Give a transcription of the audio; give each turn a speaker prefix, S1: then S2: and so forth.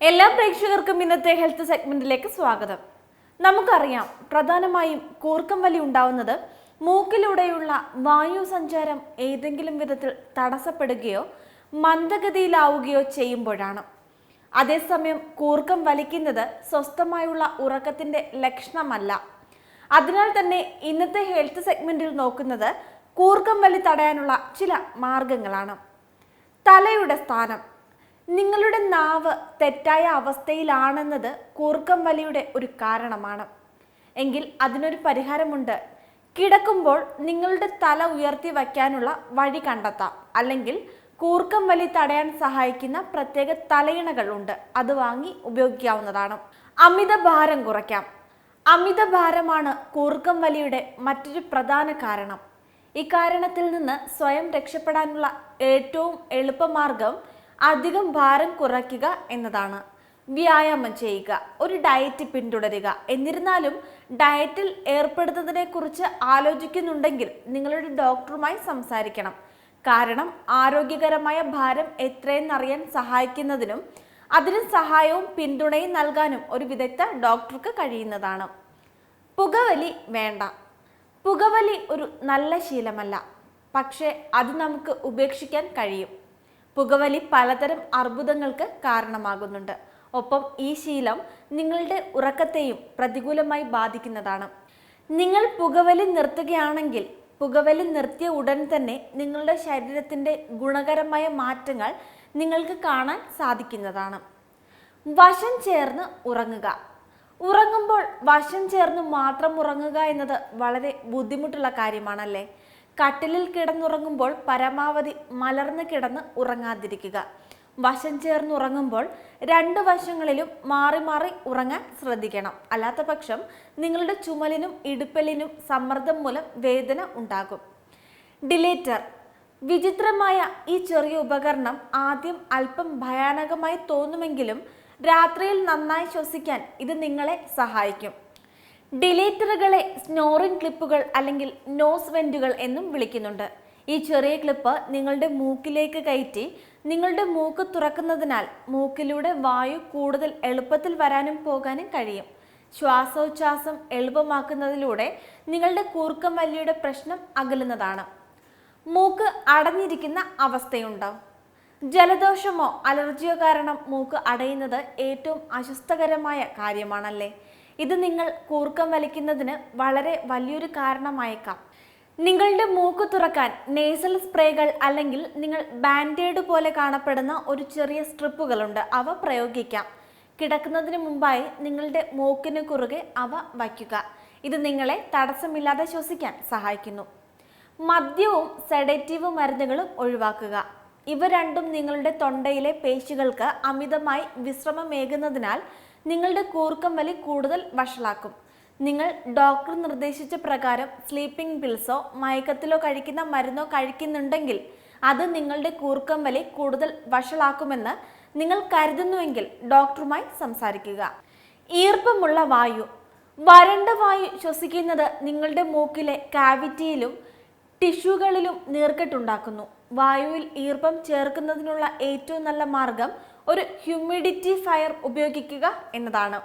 S1: എല്ലാ പ്രേക്ഷകർക്കും ഇന്നത്തെ ഹെൽത്ത് സെഗ്മെന്റിലേക്ക് സ്വാഗതം. നമുക്കറിയാം, പ്രധാനമായും കൂർക്കം വലി ഉണ്ടാവുന്നത് മൂക്കിലൂടെയുള്ള വായു സഞ്ചാരം ഏതെങ്കിലും വിധത്തിൽ തടസ്സപ്പെടുകയോ മന്ദഗതിയിലാവുകയോ ചെയ്യുമ്പോഴാണ്. അതേസമയം കൂർക്കം വലിക്കുന്നത് സ്വസ്ഥമായുള്ള ഉറക്കത്തിന്റെ ലക്ഷണമല്ല. അതിനാൽ തന്നെ ഇന്നത്തെ ഹെൽത്ത് സെഗ്മെന്റിൽ നോക്കുന്നത് കൂർക്കം വലി തടയാനുള്ള ചില മാർഗങ്ങളാണ്. തലയുടെ സ്ഥാനം. നിങ്ങളുടെ നാവ് തെറ്റായ അവസ്ഥയിലാണെന്നത് കൂർക്കം വലിയുടെ ഒരു കാരണമാണ്. എങ്കിൽ അതിനൊരു പരിഹാരമുണ്ട്. കിടക്കുമ്പോൾ നിങ്ങളുടെ തല ഉയർത്തി വയ്ക്കാനുള്ള വഴി കണ്ടെത്താം. അല്ലെങ്കിൽ കൂർക്കം വലി തടയാൻ സഹായിക്കുന്ന പ്രത്യേക തലയിണകൾ ഉണ്ട്, അത് വാങ്ങി ഉപയോഗിക്കാവുന്നതാണ്. അമിതഭാരം കുറയ്ക്കാം. അമിതഭാരമാണ് കൂർക്കം വലിയുടെ മറ്റൊരു പ്രധാന കാരണം. ഇക്കാരണത്തിൽ നിന്ന് സ്വയം രക്ഷപ്പെടാനുള്ള ഏറ്റവും എളുപ്പമാർഗം അധികം ഭാരം കുറയ്ക്കുക എന്നതാണ്. വ്യായാമം ചെയ്യുക, ഒരു ഡയറ്റ് പിന്തുടരുക. എന്നിരുന്നാലും ഡയറ്റിൽ ഏർപ്പെടുന്നതിനെ കുറിച്ച് ആലോചിക്കുന്നുണ്ടെങ്കിൽ നിങ്ങളുടെ ഡോക്ടറുമായി സംസാരിക്കണം. കാരണം ആരോഗ്യകരമായ ഭാരം എത്രയെന്നറിയാൻ സഹായിക്കുന്നതിനും അതിന് സഹായവും പിന്തുണയും നൽകാനും ഒരു വിദഗ്ധ ഡോക്ടർക്ക് കഴിയുന്നതാണ്. പുകവലി വേണ്ട. പുകവലി ഒരു നല്ല ശീലമല്ല, പക്ഷേ അത് നമുക്ക് ഉപേക്ഷിക്കാൻ കഴിയും. പുകവലി പലതരം അർബുദങ്ങൾക്ക് കാരണമാകുന്നുണ്ട്. ഒപ്പം ഈ ശീലം നിങ്ങളുടെ ഉറക്കത്തെയും പ്രതികൂലമായി ബാധിക്കുന്നതാണ്. നിങ്ങൾ പുകവലി നിർത്തുകയാണെങ്കിൽ പുകവലി നിർത്തിയ ഉടൻ തന്നെ നിങ്ങളുടെ ശരീരത്തിൻ്റെ ഗുണകരമായ മാറ്റങ്ങൾ നിങ്ങൾക്ക് കാണാൻ സാധിക്കുന്നതാണ്. വശം ചേർന്ന് ഉറങ്ങുക. ഉറങ്ങുമ്പോൾ വശം ചേർന്ന് മാത്രം ഉറങ്ങുക എന്നത് വളരെ ബുദ്ധിമുട്ടുള്ള കാര്യമാണല്ലേ? കട്ടിലിൽ കിടന്നുറങ്ങുമ്പോൾ പരമാവധി മലർന്ന് കിടന്ന് ഉറങ്ങാതിരിക്കുക. വശം ചേർന്ന് ഉറങ്ങുമ്പോൾ രണ്ട് വശങ്ങളിലും മാറി മാറി ഉറങ്ങാൻ ശ്രദ്ധിക്കണം. അല്ലാത്ത പക്ഷം നിങ്ങളുടെ ചുമലിനും ഇടുപ്പലിനും സമ്മർദ്ദം മൂലം വേദന ഉണ്ടാകും. ഡിലേറ്റർ. വിചിത്രമായ ഈ ചെറിയ ഉപകരണം ആദ്യം അല്പം ഭയാനകമായി തോന്നുമെങ്കിലും രാത്രിയിൽ നന്നായി ശ്വസിക്കാൻ ഇത് നിങ്ങളെ സഹായിക്കും. ഡിലേറ്ററുകളെ സ്നോറിംഗ് ക്ലിപ്പുകൾ അല്ലെങ്കിൽ നോസ് വെന്റുകൾ എന്നും വിളിക്കുന്നുണ്ട്. ഈ ചെറിയ ക്ലിപ്പ് നിങ്ങളുടെ മൂക്കിലേക്ക് കയറ്റി നിങ്ങളുടെ മൂക്ക് തുറക്കുന്നതിനാൽ മൂക്കിലൂടെ വായു കൂടുതൽ എളുപ്പത്തിൽ വരാനും പോകാനും കഴിയും. ശ്വാസോച്ഛ്വാസം എളുപ്പമാക്കുന്നതിലൂടെ നിങ്ങളുടെ കൂർക്കം വലിയുടെ പ്രശ്നം അകലുന്നതാണ്. മൂക്ക് അടഞ്ഞിരിക്കുന്ന അവസ്ഥയുണ്ടോ? ജലദോഷമോ അലർജിയോ കാരണം മൂക്ക് അടയുന്നത് ഏറ്റവും അസ്വസ്ഥകരമായ കാര്യമാണല്ലേ? ഇത് നിങ്ങൾ കൂർക്കം വലിക്കുന്നതിന് വളരെ വലിയൊരു കാരണമായേക്കാം. നിങ്ങളുടെ മൂക്ക് തുറക്കാൻ നേസൽ സ്പ്രേകൾ അല്ലെങ്കിൽ നിങ്ങൾ ബാൻഡേഡ് പോലെ കാണപ്പെടുന്ന ഒരു ചെറിയ സ്ട്രിപ്പുകളുണ്ട്, അവ പ്രയോഗിക്കാം. കിടക്കുന്നതിന് മുമ്പായി നിങ്ങളുടെ മൂക്കിന് കുറുകെ അവ വയ്ക്കുക. ഇത് നിങ്ങളെ തടസ്സമില്ലാതെ ശ്വസിക്കാൻ സഹായിക്കുന്നു. മദ്യവും സെഡേറ്റീവ് മരുന്നുകളും ഒഴിവാക്കുക. ഇവ രണ്ടും നിങ്ങളുടെ തൊണ്ടയിലെ പേശികൾക്ക് അമിതമായി വിശ്രമമേകുന്നതിനാൽ നിങ്ങളുടെ കൂർക്കം വലി കൂടുതൽ വഷളാക്കും. നിങ്ങൾ ഡോക്ടർ നിർദ്ദേശിച്ച പ്രകാരം സ്ലീപ്പിംഗ് പിൽസോ മയക്കത്തിലോ കഴിക്കുന്ന മരുന്നോ കഴിക്കുന്നുണ്ടെങ്കിൽ അത് നിങ്ങളുടെ കൂർക്കം വലി കൂടുതൽ വഷളാക്കുമെന്ന് നിങ്ങൾ കരുതുന്നുവെങ്കിൽ ഡോക്ടറുമായി സംസാരിക്കുക. ഈർപ്പമുള്ള വായു. വരണ്ട വായു ശ്വസിക്കുന്നത് നിങ്ങളുടെ മൂക്കിലെ കാവിറ്റിയിലും ടിഷ്യൂകളിലും നീർക്കെട്ടുണ്ടാക്കുന്നു. വായുവിൽ ഈർപ്പം ചേർക്കുന്നതിനുള്ള ഏറ്റവും നല്ല മാർഗം ഒരു ഹ്യൂമിഡിറ്റി ഫയർ ഉപയോഗിക്കുക എന്നതാണ്.